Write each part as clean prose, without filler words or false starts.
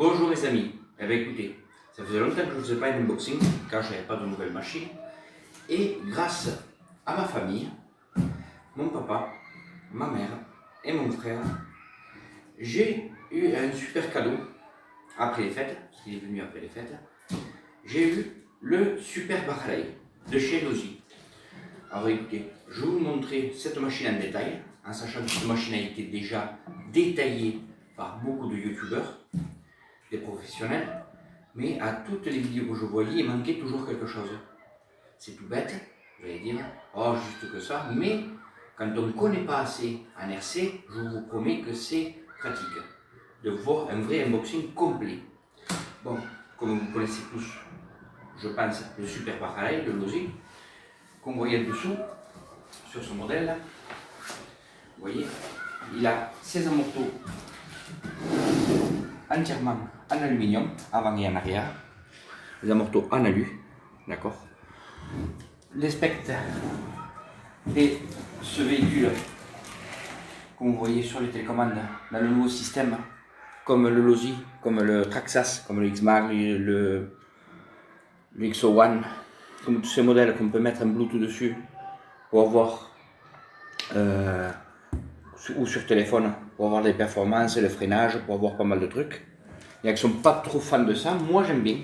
Bonjour les amis, eh bien écoutez, ça faisait longtemps que je ne faisais pas un unboxing, car je n'avais pas de nouvelles machines. Et grâce à ma famille, mon papa, ma mère et mon frère, j'ai eu un super cadeau après les fêtes, parce qu'il est venu après les fêtes. J'ai eu le Super Bachalai de chez Lozi. Alors écoutez, je vais vous montrer cette machine en détail, en sachant que cette machine a été déjà détaillée par beaucoup de youtubeurs, des professionnels, mais à toutes les vidéos que je voyais, il manquait toujours quelque chose. C'est tout bête, vous allez dire, oh juste que ça, mais quand on ne connaît pas assez en RC, je vous promets que c'est pratique de voir un vrai unboxing complet. Bon, comme vous connaissez tous, je pense, le Super Bachalai de Lozi, qu'on voyait dessous, sur ce modèle là. Vous voyez, il a 16 morceaux entièrement en aluminium, avant et en arrière. Les amortos en alu, d'accord. Les spectres de ce véhicule, comme vous voyez sur les télécommandes, dans le nouveau système, comme le Lozi, comme le Traxxas, comme le X-Mag, le XO1, comme tous ces modèles qu'on peut mettre un Bluetooth dessus pour avoir, ou sur téléphone, pour avoir des performances, le freinage, pour avoir pas mal de trucs. Il y en a qui ne sont pas trop fans de ça, moi j'aime bien.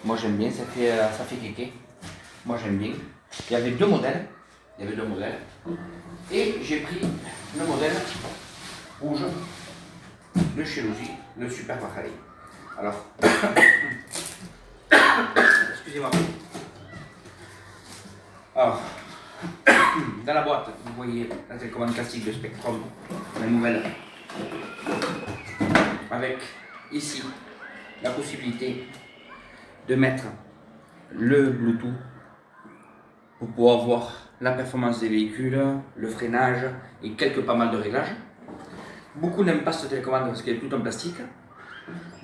Moi j'aime bien, ça fait kéké. Moi j'aime bien. Il y avait deux modèles. Et j'ai pris le modèle rouge de chez Lozi, le Super Bachalai. Alors, excusez-moi. Alors, dans la boîte, vous voyez la télécommande classique de Spectrum, la nouvelle, avec ici la possibilité de mettre le Bluetooth pour pouvoir voir la performance des véhicules, le freinage et pas mal de réglages. Beaucoup n'aiment pas cette télécommande parce qu'elle est toute en plastique.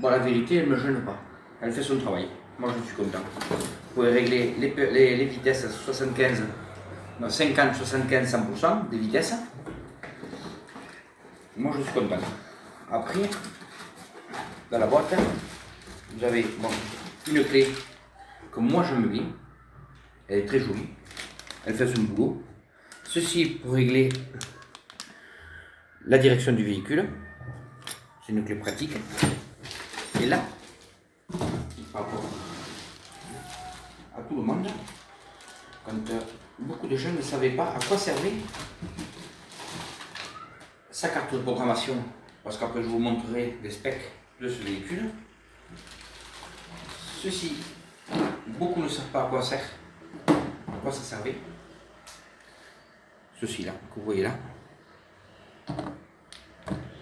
Bon, la vérité, elle ne me gêne pas. Elle fait son travail. Moi, je suis content. Vous pouvez régler les vitesses à 75, non, 50, 75, 100% des vitesses. Moi, je suis content. Après, dans la boîte, vous avez une clé que moi, j'aime bien. Elle est très jolie. Elle fait son boulot. Ceci pour régler la direction du véhicule. C'est une clé pratique. Et là, par rapport à tout le monde, quand beaucoup de gens ne savaient pas à quoi servait sa carte de programmation, parce qu'après je vous montrerai les specs de ce véhicule. Ceci, beaucoup ne savent pas à quoi ça servait. Ceci là, que vous voyez là.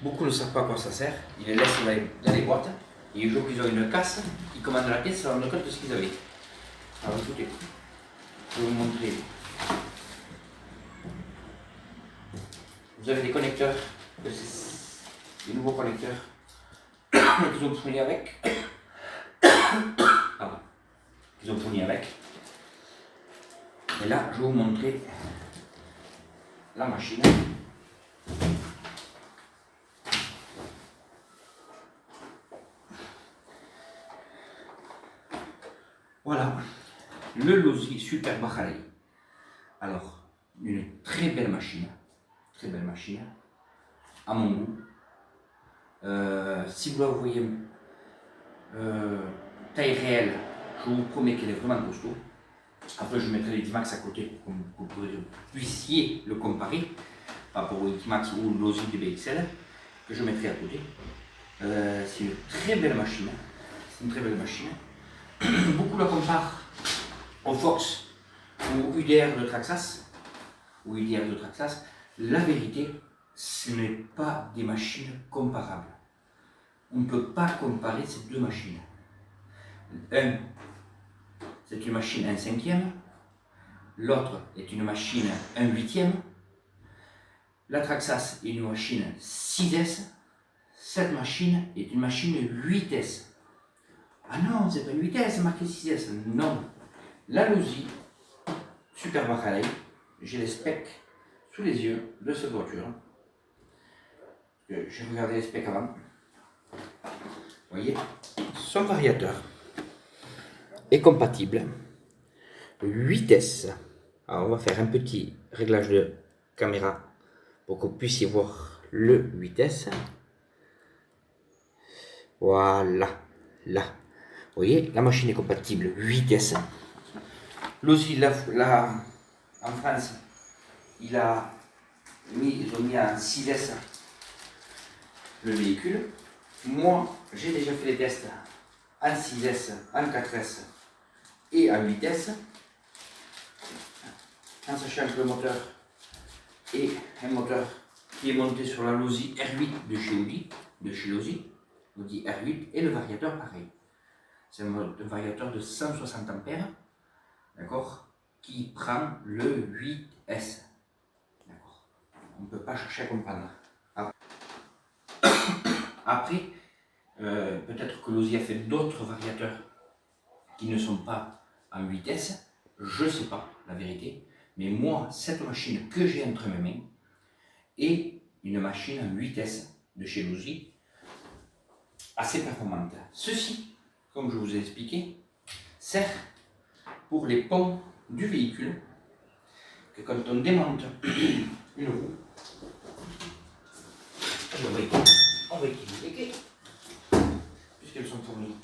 Beaucoup ne savent pas à quoi ça sert, ils les laissent dans les boîtes, et un jour qu'ils ont une casse, ils commandent la pièce, ils se rendent compte de ce qu'ils avaient. Alors écoutez, je vais vous montrer. Vous avez des connecteurs, des nouveaux connecteurs qu'ils ont fournis avec. Pardon. Qu'ils ont fournis avec. Et là, je vais vous montrer la machine. Voilà, le Lozi Super Bachalai. Alors, une très belle machine, à mon goût. Si vous la voyez taille réelle, je vous promets qu'elle est vraiment costaud. Après, je mettrai les X-Max à côté pour que vous puissiez le comparer par rapport au X-Max ou au Lozi DBXL que je mettrai à côté. C'est une très belle machine. Beaucoup la comparent au Fox ou UDR de Traxxas. La vérité, ce n'est pas des machines comparables. On ne peut pas comparer ces deux machines. Un, c'est une machine 1/5, l'autre est une machine 1/8. La Traxxas est une machine 6S, cette machine est une machine 8S. Ah non, c'est pas une 8S, c'est marqué 6S. Non. La Lozi Super Bachalai, j'ai les specs sous les yeux de cette voiture. J'ai regardé les specs avant. voyez, son variateur est compatible 8S. Alors on va faire un petit réglage de caméra pour que vous puissiez voir le 8S. Voilà, là. Vous voyez, la machine est compatible 8S. L'OSI, en France, ils ont mis en 6S le véhicule. Moi, j'ai déjà fait les tests en 6S, en 4S et en 8S. En sachant que le moteur est un moteur qui est monté sur la LOSI R8 de chez Losi, Audi R8, et le variateur pareil. C'est un variateur de 160 ampères, d'accord, qui prend le 8S. D'accord. On ne peut pas chercher à comprendre. Après, peut-être que Losi a fait d'autres variateurs qui ne sont pas en 8S, je ne sais pas la vérité, mais moi, cette machine que j'ai entre mes mains est une machine en 8S de chez Losi, assez performante. Ceci, comme je vous ai expliqué, sert pour les ponts du véhicule, que quand on démonte une roue, on va équilibrer les clés, puisqu'elles sont fournies.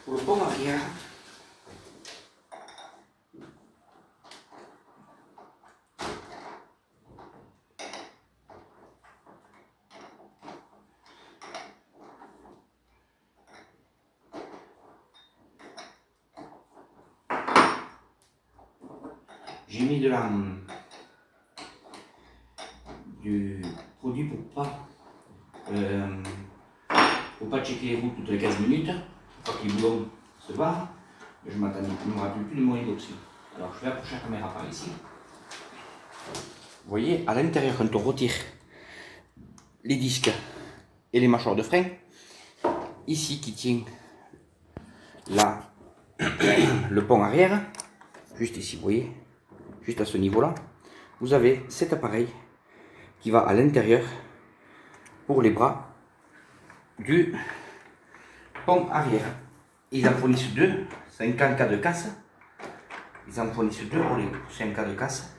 Pour le pont arrière, j'ai mis du produit pour pas checker les roues toutes les 15 minutes, pour que les boulons se barrent. Je ne me rappelle plus de mon unboxing. Alors je vais approcher la caméra par ici. Vous voyez, à l'intérieur, quand on retire les disques et les mâchoires de frein, ici qui tient là le pont arrière, juste ici, vous voyez, juste à ce niveau-là, vous avez cet appareil qui va à l'intérieur pour les bras du pont arrière. Ils en fournissent deux, c'est un cas de casse. Ils en fournissent deux pour c'est un cas de casse.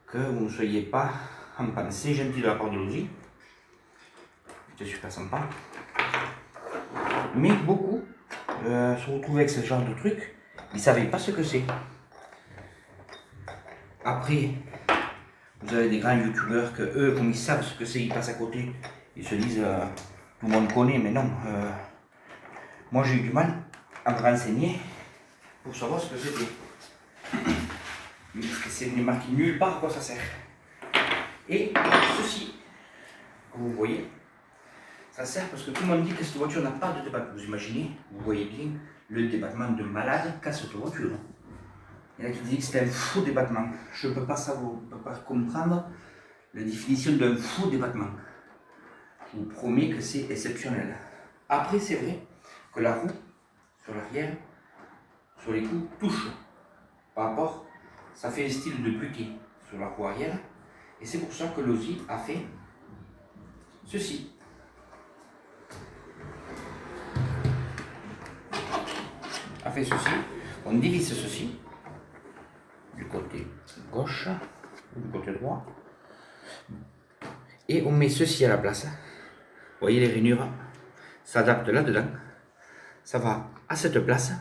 Que vous ne soyez pas en panne. C'est gentil de la part de Losi. C'est super sympa. Mais beaucoup se retrouvent avec ce genre de truc. Ils ne savaient pas ce que c'est. Après, vous avez des grands youtubeurs que eux, comme ils savent ce que c'est, ils passent à côté. Ils se disent, tout le monde connaît, mais non. Moi, j'ai eu du mal à me renseigner pour savoir ce que c'était. C'est marqué nulle part à quoi ça sert. Et ceci, comme vous voyez, ça sert parce que tout le monde dit que cette voiture n'a pas de débattement. Vous imaginez, vous voyez bien le débattement de malade qu'a cette voiture. Il y en a qui disent que c'est un faux débattement. Je ne peux pas savoir, je ne peux pas comprendre la définition d'un faux débattement. Je vous promets que c'est exceptionnel. Après, c'est vrai que la roue, sur l'arrière, sur les coups, touche. Par rapport, ça fait un style de buté sur la roue arrière. Et c'est pour ça que Losi a fait ceci. On divise ceci du côté gauche ou du côté droit. Et on met ceci à la place. Vous voyez, les rainures s'adaptent là-dedans. Ça va à cette place.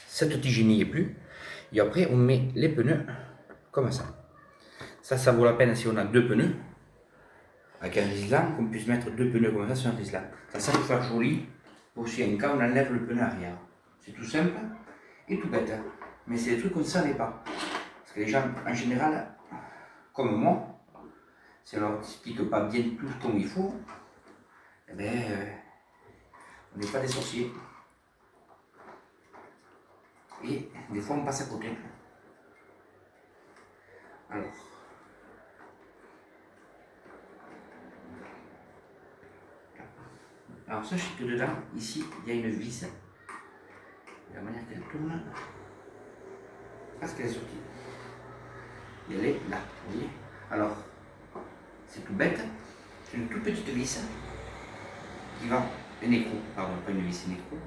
Cette tige n'y est plus. Et après, on met les pneus comme ça. Ça vaut la peine si on a deux pneus. Avec un Risland, qu'on puisse mettre deux pneus comme ça sur un Risland. Ça peut faire joli pour si un cas on enlève le pneu arrière. C'est tout simple et tout bête. Mais c'est des trucs qu'on ne savait pas. Parce que les gens, en général, comme moi, si on leur explique pas bien tout comme il faut, eh ben, on n'est pas des sorciers. Et des fois, on passe à côté. Alors sachez que dedans, ici, il y a une vis. De la manière qu'elle tourne, parce qu'elle est sortie. Et elle est là, vous voyez. Alors, c'est tout bête. C'est une toute petite vis qui va un écrou, pardon, pas une vis, un écrou,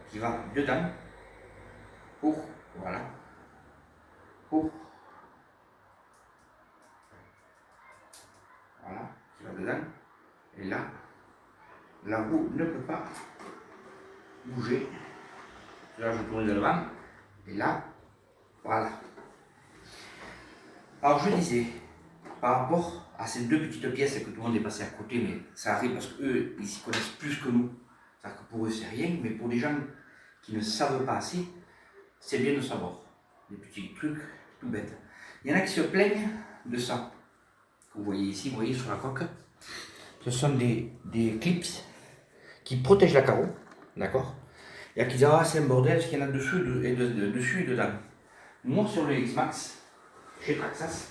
qui va dedans pour, voilà, pour, voilà, qui va dedans, et là, la roue ne peut pas bouger. Là, je tourne de devant, et là, voilà. Alors, je disais, par rapport à ces deux petites pièces que tout le monde est passé à côté, mais ça arrive parce qu'eux, ils s'y connaissent plus que nous. C'est-à-dire que pour eux, c'est rien, mais pour des gens qui ne savent pas assez, c'est bien de savoir. Des petits trucs tout bêtes. Il y en a qui se plaignent de ça. Vous voyez ici, vous voyez sur la coque, ce sont des clips qui protègent la carreau, d'accord? Il y a qui disent, ah, c'est un bordel, parce qu'il y en a dessus et dedans. Moi, sur le X-Max, chez Traxxas,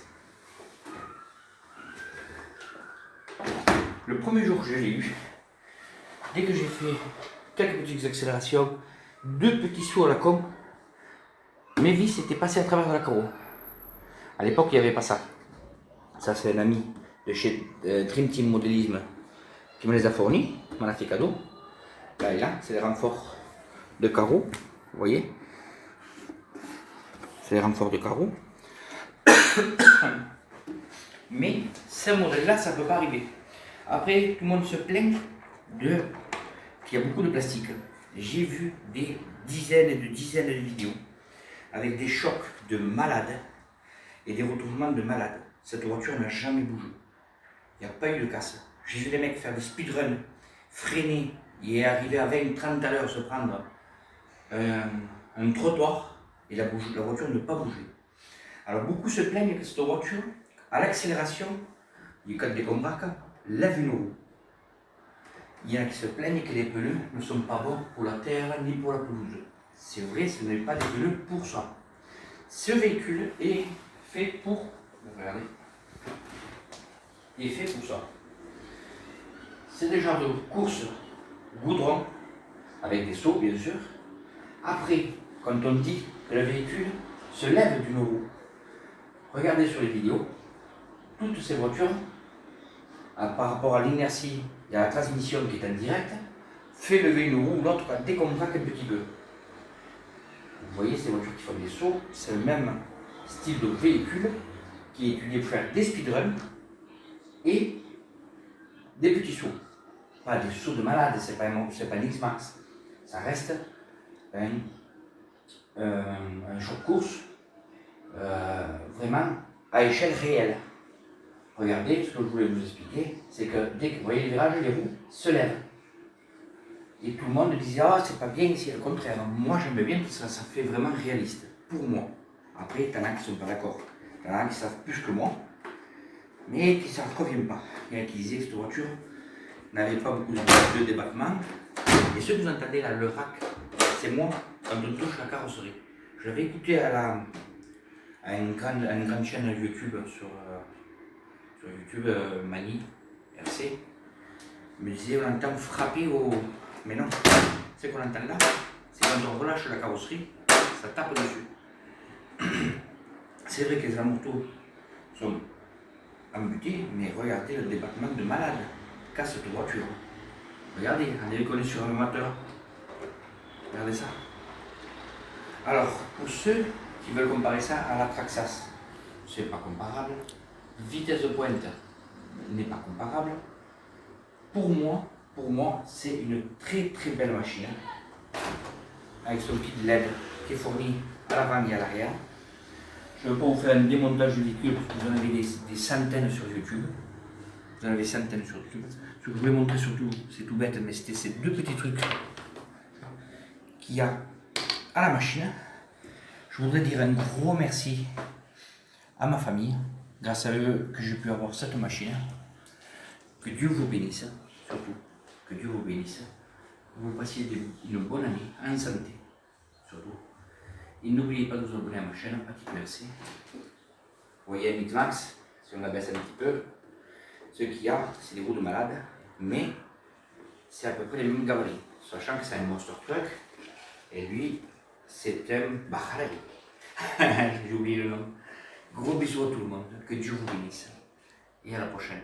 le premier jour que je l'ai eu, dès que j'ai fait quelques petites accélérations, 2 petits sauts à la con, mes vis étaient passées à travers la carreau. À l'époque, il n'y avait pas ça. Ça, c'est un ami de chez Dream Team Modélisme qui me les a fournis, m'en a fait cadeau. Là et là, c'est les renforts de carreaux, vous voyez. C'est les renforts de carreaux. Mais ce modèle-là, ça ne peut pas arriver. Après, tout le monde se plaint qu'il y a beaucoup de plastique. J'ai vu des dizaines et de dizaines de vidéos avec des chocs de malades et des retournements de malades. Cette voiture n'a jamais bougé. Il n'y a pas eu de casse. J'ai vu des mecs faire des speedruns, freiner et arriver à 20-30 à l'heure, se prendre un trottoir et la voiture ne pas bouger. Alors beaucoup se plaignent que cette voiture, à l'accélération, du cas des combraques, lève une roue. Il y en a qui se plaignent que les pneus ne sont pas bons pour la terre ni pour la pelouse. C'est vrai, ce n'est pas des pneus pour ça. Ce véhicule est fait pour, regardez, est fait pour ça. C'est des genres de course goudron, avec des sauts bien sûr. Après, quand on dit que le véhicule se lève d'une roue, regardez sur les vidéos, toutes ces voitures, par rapport à l'inertie et à la transmission qui est en direct, fait lever une roue ou l'autre dès qu'on braque un petit peu. Vous voyez ces voitures qui font des sauts, c'est le même style de véhicule qui est étudié pour faire des speedruns et des petits sauts. Pas des sauts de malade, c'est pas un X-Max. Ça reste un short course vraiment à échelle réelle. Regardez, ce que je voulais vous expliquer, c'est que dès que vous voyez les virages, les roues se lèvent. Et tout le monde disait, ah, c'est pas bien, c'est le contraire. Moi, j'aime bien parce que ça fait vraiment réaliste, pour moi. Après, il y en a qui ne sont pas d'accord. Il y en a qui savent plus que moi, mais qui ne s'en reviennent pas. Il y en a qui disaient que cette voiture n'avait pas beaucoup de débattement. Et ce que vous entendez là, le rack, c'est moi quand on touche la carrosserie. Je l'avais écouté à une grande chaîne YouTube sur YouTube, Mani, RC. Il me disait, on entend frapper au... Mais non, ce qu'on entend là, c'est quand on relâche la carrosserie, ça tape dessus. C'est vrai que les amoureux sont amputés, mais regardez le débattement de malade qu'a cette voiture. Regardez, on est décollé sur un moteur. Regardez ça. Alors, pour ceux qui veulent comparer ça à la Traxxas, c'est pas comparable. Vitesse de pointe n'est pas comparable. Pour moi, c'est une très très belle machine avec son kit LED qui est fourni à l'avant et à l'arrière. Je ne vais pas vous faire un démontage du véhicule parce que vous en avez des centaines sur YouTube. Vous en avez centaines sur YouTube. Ce que je voulais montrer surtout, c'est tout bête, mais c'était ces deux petits trucs qu'il y a à la machine. Je voudrais dire un gros merci à ma famille, grâce à eux que j'ai pu avoir cette machine. Que Dieu vous bénisse, surtout. Que Dieu vous bénisse. Que vous passiez une bonne année, en santé, surtout. Et n'oubliez pas de vous abonner à ma chaîne, petit merci. Vous voyez un X-Max, si on la baisse un petit peu, ce qu'il y a, c'est des roues de malade, mais c'est à peu près les mêmes gabarits, sachant que c'est un monster truck, et lui, c'est un Bacharari. J'ai oublié le nom. Gros bisous à tout le monde, que Dieu vous bénisse, et à la prochaine.